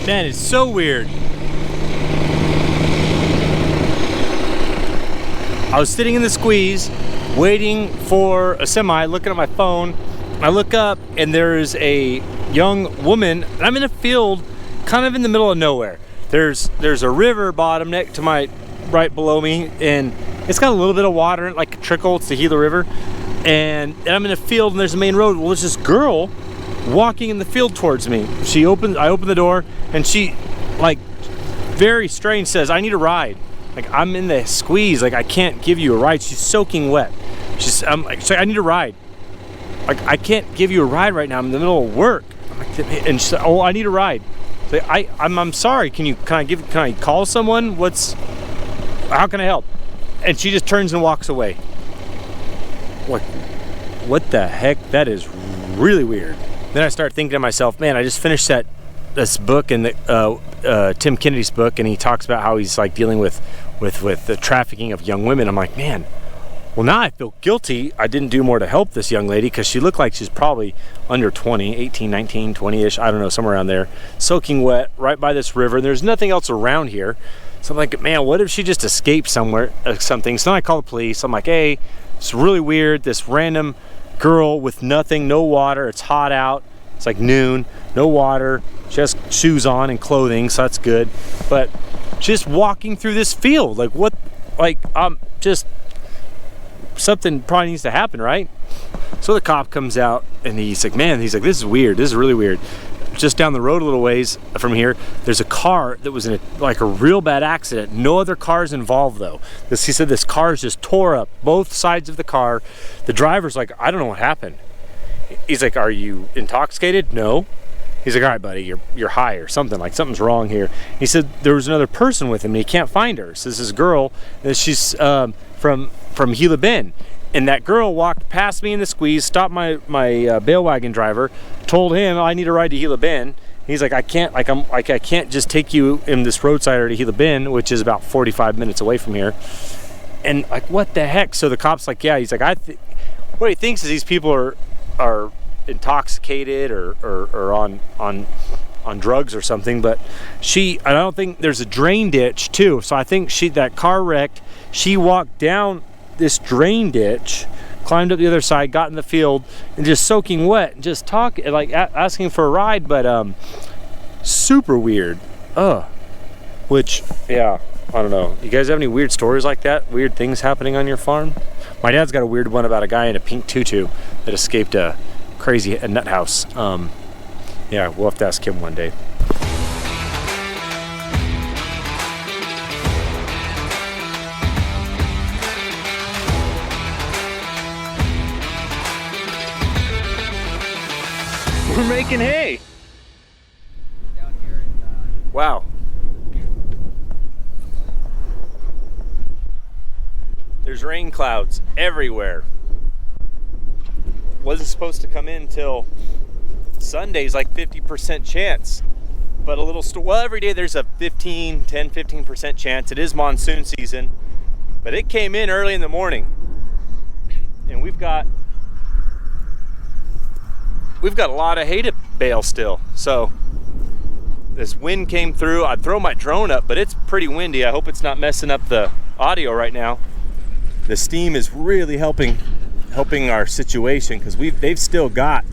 Man, it's so weird. I was sitting in the squeeze, waiting for a semi, looking at my phone. I look up and there's a young woman. I'm in a field kind of in the middle of nowhere. There's a river bottom next to my right below me, and it's got a little bit of water in it, like a trickle. It's the Gila River. And I'm in a field and there's a main road. Well, there's this girl walking in the field towards me. I open the door and she, like, very strange, says, "I need a ride." Like, I'm in the squeeze, like I can't give you a ride. She's soaking wet. I'm like, "I need a ride." Like, "I can't give you a ride right now. I'm in the middle of work." I'm like, and she said, "Oh, I need a ride." So I'm sorry. Can I call someone? How can I help? And she just turns and walks away. What the heck? That is really weird. Then I start thinking to myself, man, I just finished this book, and Tim Kennedy's book, and he talks about how he's like dealing with the trafficking of young women. I'm like, man, well, now I feel guilty. I didn't do more to help this young lady, because she looked like she's probably under 20, 18, 19, 20-ish, I don't know, somewhere around there, soaking wet right by this river. There's nothing else around here. So I'm like, man, what if she just escaped somewhere, something? So then I call the police. I'm like, hey, it's really weird. This random girl with nothing, no water. It's hot out. It's like noon, no water. She has shoes on and clothing, so that's good. But just walking through this field, like what? Like, just something probably needs to happen, right? So the cop comes out and he's like, man, this is weird. This is really weird. Just down the road a little ways from here, there's a car that was in a real bad accident. No other cars involved though. He said this car just tore up both sides of the car. The driver's like, I don't know what happened. He's like, are you intoxicated? No. He's like, all right, buddy, you're high or something. Like, something's wrong here. He said there was another person with him and he can't find her. So this girl, and she's from Gila Bend. And that girl walked past me in the squeeze, stopped my bale wagon driver, told him, I need a ride to Gila Bend. He's like, I can't just take you in this roadside to Gila Bend, which is about 45 minutes away from here. And like, what the heck? So the cop's like, yeah. He's like, what he thinks is these people are intoxicated or on drugs or something. But I don't think there's a drain ditch too. So I think that car wrecked. She walked down this drain ditch, climbed up the other side, got in the field, and just soaking wet, and just talking, like asking for a ride, but super weird. Which, yeah, I don't know. You guys have any weird stories like that? Weird things happening on your farm? My dad's got a weird one about a guy in a pink tutu that escaped a crazy nut house. Yeah, we'll have to ask him one day. We're making hay. Down here in, wow. There's rain clouds everywhere. Wasn't supposed to come in till Sunday's, like 50% chance. But every day there's a 10-15% chance. It is monsoon season. But it came in early in the morning. And we've got a lot of hay to bale still. So this wind came through. I'd throw my drone up, but it's pretty windy. I hope it's not messing up the audio right now. The steam is really helping our situation, because they've still got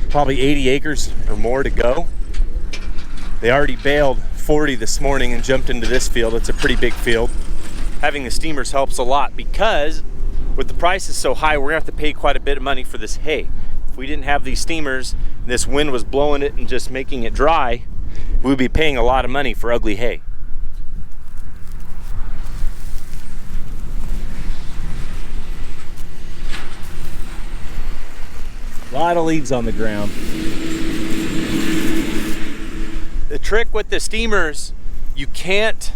probably 80 acres or more to go. They already baled 40 this morning and jumped into this field. It's a pretty big field. Having the steamers helps a lot, because with the prices so high, we're gonna have to pay quite a bit of money for this hay. If we didn't have these steamers, and this wind was blowing it and just making it dry, we'd be paying a lot of money for ugly hay. A lot of leaves on the ground. The trick with the steamers, you can't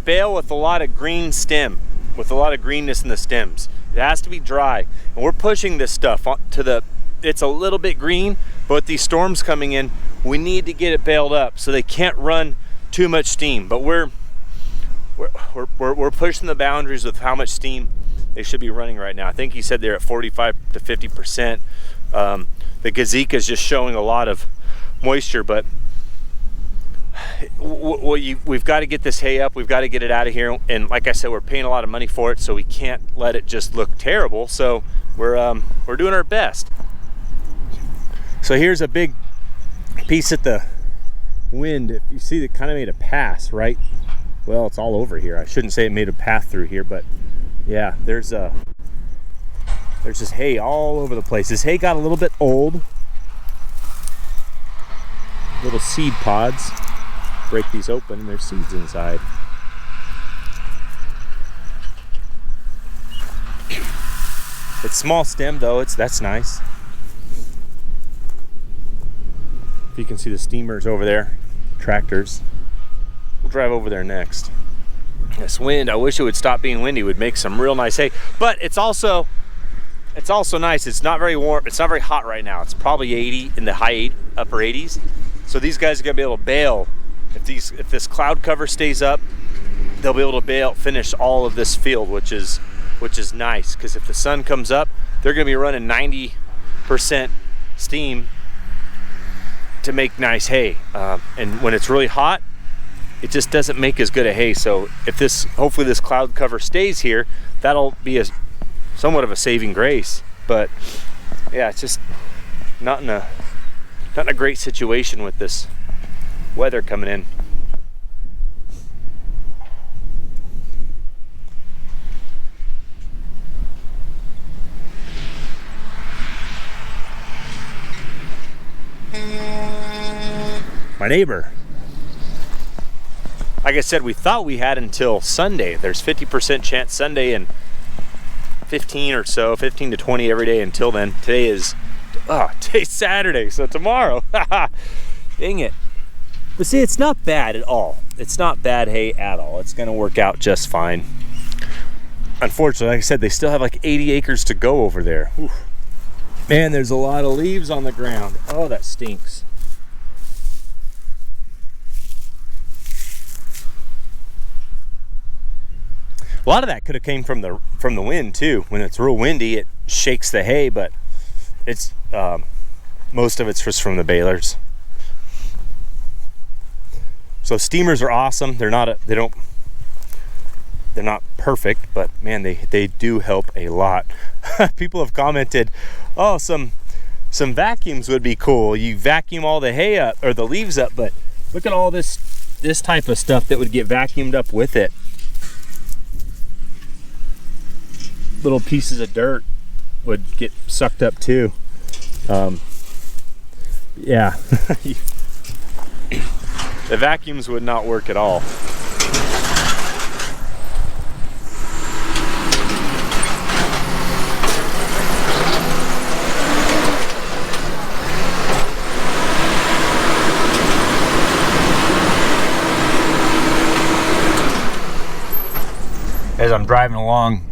bale with a lot of green stem, with a lot of greenness in the stems. It has to be dry. And we're pushing this stuff it's a little bit green, but with these storms coming in, we need to get it baled up so they can't run too much steam. But we're pushing the boundaries with how much steam they should be running right now. I think he said they're at 45 to 50%. The Gazika is just showing a lot of moisture, but we've got to get this hay up. We've got to get it out of here. And like I said, we're paying a lot of money for it, so we can't let it just look terrible. So we're doing our best. So here's a big piece at the wind. If you see, it kind of made a pass, right? Well, it's all over here. I shouldn't say it made a path through here, but yeah, there's just hay all over the place. This hay got a little bit old. Little seed pods. Break these open and there's seeds inside. It's small stem though, that's nice. If you can see the steamers over there, tractors. We'll drive over there next. This wind, I wish it would stop being windy. It would make some real nice hay. But it's also nice. It's not very warm. It's not very hot right now. It's probably 80 in the upper 80s. So these guys are gonna be able to bale. If this cloud cover stays up, they'll be able to finish all of this field, which is nice. Because if the sun comes up, they're gonna be running 90% steam to make nice hay. And when it's really hot, it just doesn't make as good a hay. So hopefully this cloud cover stays here, that'll be somewhat of a saving grace. But yeah, it's just not in a great situation with this weather coming in. My neighbor. Like I said, we thought we had until Sunday. There's 50% chance Sunday and 15 to 20 every day until then. Today's Saturday, so tomorrow. Dang it. But see, it's not bad at all. It's not bad hay at all. It's gonna work out just fine. Unfortunately, like I said, they still have like 80 acres to go over there. Whew. Man, there's a lot of leaves on the ground. Oh, that stinks. A lot of that could have came from the wind too. When it's real windy, it shakes the hay, but it's most of it's just from the balers. So steamers are awesome. They're not perfect, but man, they do help a lot. People have commented, "Oh, some vacuums would be cool. You vacuum all the hay up or the leaves up, but look at all this type of stuff that would get vacuumed up with it." Little pieces of dirt would get sucked up too. Yeah. The vacuums would not work at all. As I'm driving along,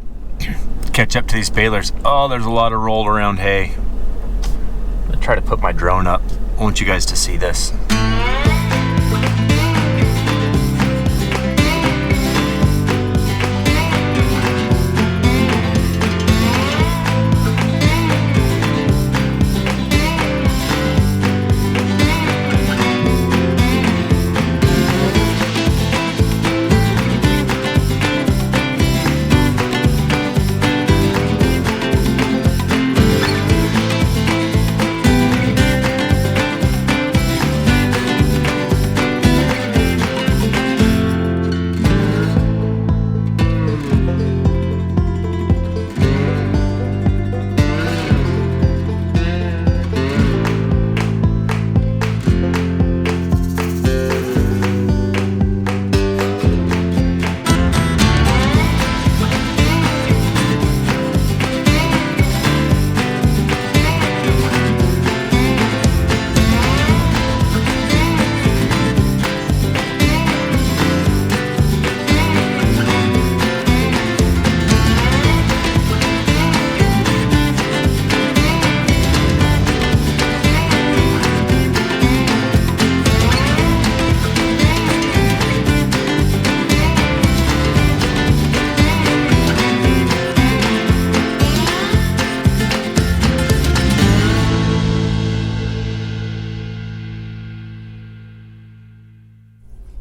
catch up to these balers. Oh, there's a lot of rolled around hay. I'm gonna try to put my drone up. I want you guys to see this.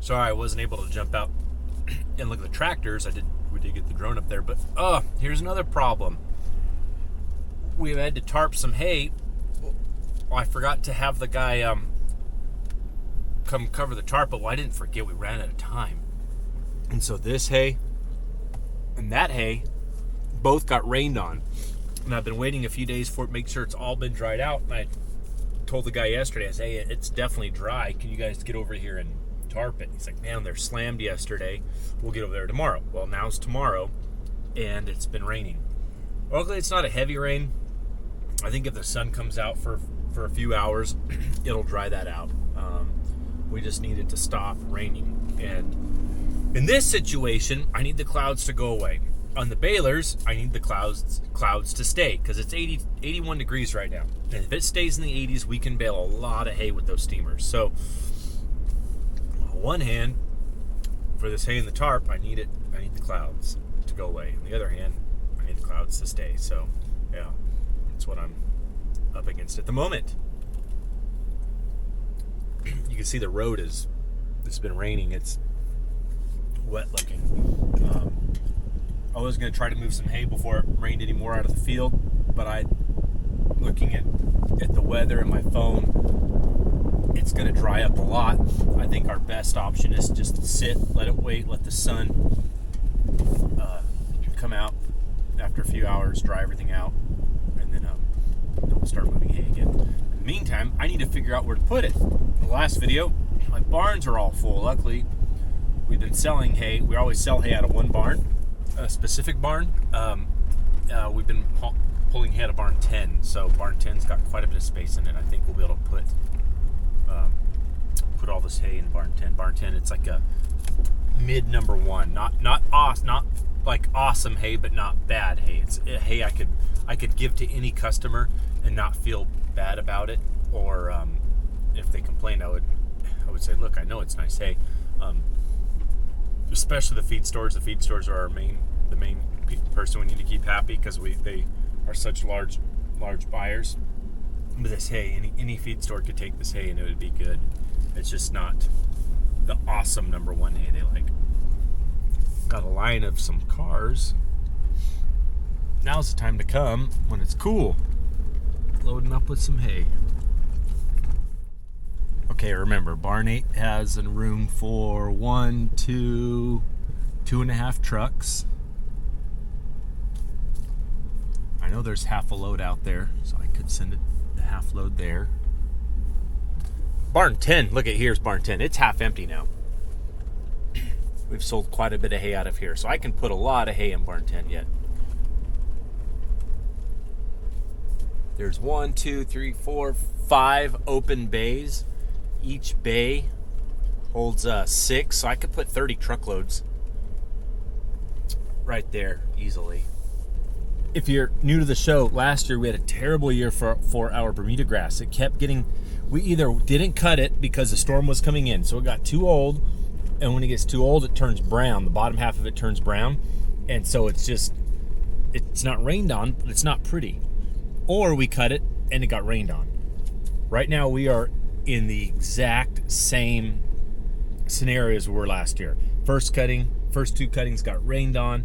Sorry I wasn't able to jump out and look at the tractors. We did get the drone up there, but here's another problem. We had to tarp some hay. Well, I forgot to have the guy come cover the tarp, but I didn't forget, we ran out of time. And so this hay and that hay both got rained on. And I've been waiting a few days for it, make sure it's all been dried out. And I told the guy yesterday, I said, hey, it's definitely dry. Can you guys get over here and tarp it? He's like, man, they're slammed yesterday. We'll get over there tomorrow. Well, now it's tomorrow, and it's been raining. Luckily, it's not a heavy rain. I think if the sun comes out for a few hours, it'll dry that out. We just need it to stop raining. And in this situation, I need the clouds to go away. On the balers, I need the clouds to stay, because it's 81 degrees right now. And if it stays in the 80s, we can bale a lot of hay with those steamers. So, on one hand, for this hay in the tarp, I need the clouds to go away. On the other hand, I need the clouds to stay. So, yeah, that's what I'm up against at the moment. You can see the road it's been raining. It's wet looking. I was going to try to move some hay before it rained any more out of the field, but looking at the weather and my phone, it's going to dry up a lot. I think our best option is just to sit, let it wait, let the sun come out after a few hours, dry everything out, and then we'll start moving hay again. In the meantime, I need to figure out where to put it. In the last video, my barns are all full. Luckily, we've been selling hay. We always sell hay out of one barn, a specific barn. We've been pulling hay out of barn 10, so barn 10's got quite a bit of space in it. I think we'll be able to put all this hay in barn 10. Barn 10, it's like a mid number one, not like awesome hay, but not bad hay. It's hay I could give to any customer and not feel bad about it, or if they complain, I would say, look, I know it's nice hay. Especially the feed stores. The feed stores are the main person we need to keep happy, because they are such large buyers. But this hay, any feed store could take this hay and it would be good. It's just not the awesome number one hay they like. Got a line of some cars. Now's the time to come when it's cool. Loading up with some hay. Okay, remember, barn 8 has a room for 1, 2, 2.5 trucks. I know there's half a load out there, so I could send it the half load there. Barn 10, look at here's barn 10. It's half empty now. We've sold quite a bit of hay out of here, so I can put a lot of hay in barn 10 yet. There's 1, 2, 3, 4, 5 open bays. Each bay holds 6, so I could put 30 truckloads right there easily. If you're new to the show, last year we had a terrible year for our Bermuda grass. It kept getting, we either didn't cut it because the storm was coming in, so it got too old, and when it gets too old, it turns brown. The bottom half of it turns brown, and so it's not rained on, but it's not pretty. Or we cut it and it got rained on. Right now we are in the exact same scenarios we were last year. First 2 cuttings got rained on.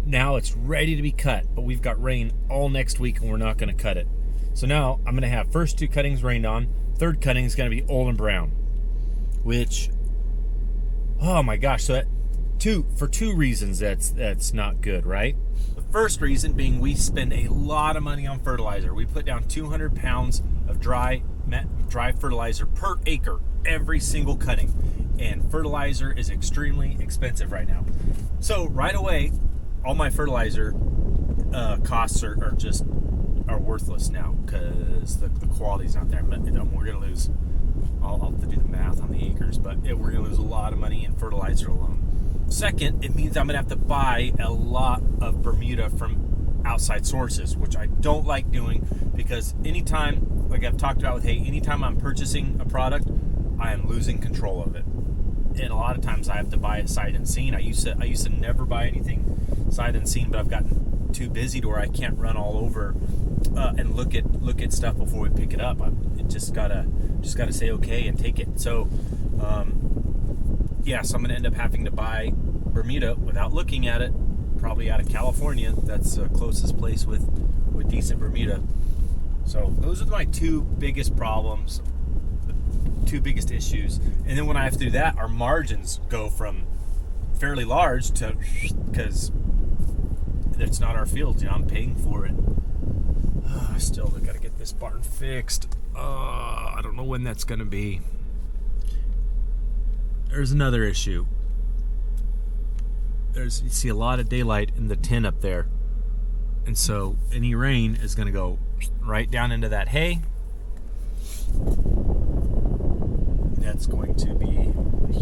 Now it's ready to be cut, but we've got rain all next week and we're not going to cut it. So now I'm going to have first 2 cuttings rained on. Third cutting is going to be old and brown, which, oh my gosh. So for 2 reasons that's not good, right? The first reason being we spend a lot of money on fertilizer. We put down 200 pounds of dry fertilizer per acre every single cutting, and fertilizer is extremely expensive right now. So right away, all my fertilizer costs are worthless now, because the quality's not there. We're going to lose, I'll have to do the math on the acres, but we're going to lose a lot of money in fertilizer alone. Second, it means I'm going to have to buy a lot of Bermuda from outside sources, which I don't like doing, because anytime, like I've talked about with hay, anytime I'm purchasing a product, I am losing control of it. And a lot of times I have to buy it sight unseen. I used to never buy anything sight unseen, but I've gotten too busy to where I can't run all over and look at stuff before we pick it up. I just gotta say okay and take it. So yeah, so I'm gonna end up having to buy Bermuda without looking at it, probably out of California. That's the closest place with decent Bermuda. So those are my two biggest problems, the two biggest issues. And then when I have to do that, our margins go from fairly large to, because it's not our field, you know, I'm paying for it. I still got to get this barn fixed. I don't know when that's gonna be. There's another issue. You see a lot of daylight in the tin up there. And so any rain is going to go right down into that hay. That's going to be a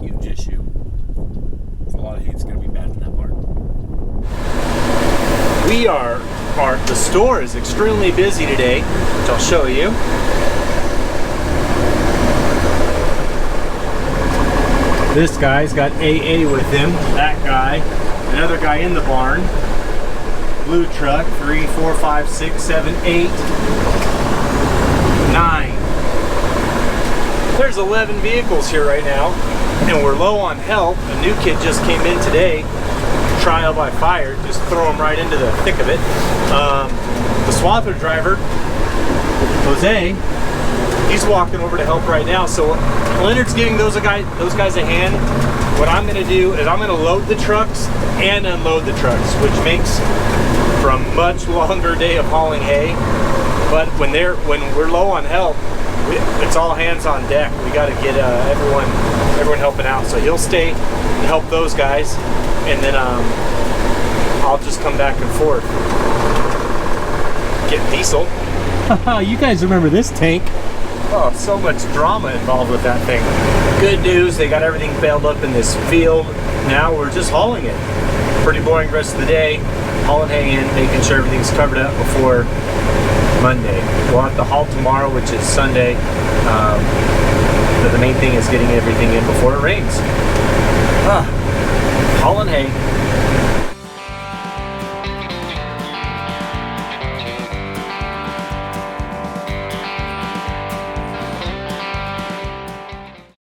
huge issue. A lot of hay's going to be bad in that barn. The store is extremely busy today, which I'll show you. This guy's got AA with him. That guy. Another guy in the barn. Blue truck. 3, 4, 5, 6, 7, 8, 9. There's 11 vehicles here right now. And we're low on help. A new kid just came in today. Trial by fire. Just throw him right into the thick of it. The swather driver, Jose, he's walking over to help right now. So Leonard's giving those guys a hand. What I'm going to do is I'm going to load the trucks and unload the trucks, which makes for a much longer day of hauling hay. But when we're low on help, it's all hands on deck. We got to get everyone helping out. So he'll stay and help those guys, and then I'll just come back and forth. Get diesel. You guys remember this tank? Oh, so much drama involved with that thing. Good news, they got everything baled up in this field. Now we're just hauling it. Pretty boring rest of the day. Hauling hay in, making sure everything's covered up before Monday. We'll have to haul tomorrow, which is Sunday. But the main thing is getting everything in before it rains. Hauling hay.